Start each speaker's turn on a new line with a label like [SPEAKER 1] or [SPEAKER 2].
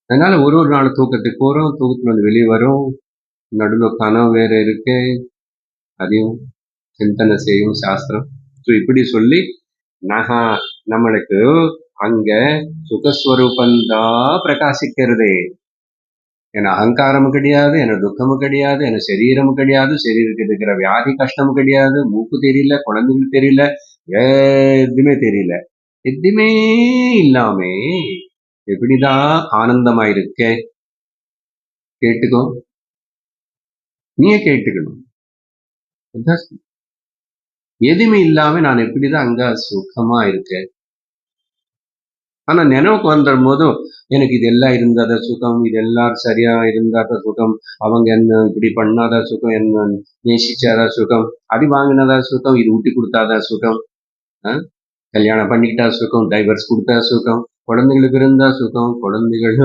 [SPEAKER 1] அதனால ஒரு ஒரு நாள் தூக்கத்துக்கு போறோம், தூக்கத்துல வந்து வெளியே வரோம், நடுவுல கனவு வேற இருக்கு, அதையும் சிந்தனை செய்யும் சாஸ்திரம். ஸோ இப்படி சொல்லி நம்மளுக்கு அங்க சுகஸ்வரூபந்தான் பிரகாசிக்கிறதே. என அகங்காரமும் கிடையாது, என துக்கமும் கிடையாது, என சரீரமும் கிடையாது, சரீரத்துக்கு இருக்கிற வியாதி கஷ்டமும் கிடையாது, மூக்கு தெரியல, குழந்தைங்களுக்கு தெரியல, எதுவுமே தெரியல. எதுவுமே இல்லாம எப்படிதான் ஆனந்தமா இருக்க? கேட்டுக்கோ, நீயே கேட்டுக்கணும். எதுவுமே இல்லாம நான் எப்படிதான் அங்க சுகமா இருக்கேன்? ஆனா நினைவுக்கு வந்துடும் போதும் எனக்கு இதெல்லாம் இருந்தாத சுகம், இதெல்லாம் சரியா இருந்தாத சுகம், அவங்க என்ன இப்படி பண்ணாத சுகம், என்ன நேசிச்சாத சுகம், அடி வாங்கினதா சுகம், இது ஊட்டி கொடுத்தாத சுகம், கல்யாணம் பண்ணிக்கிட்டா சுகம், டைவர்ஸ் கொடுத்தா சுகம், குழந்தைங்களுக்கு இருந்தா சுகம், குழந்தைகள்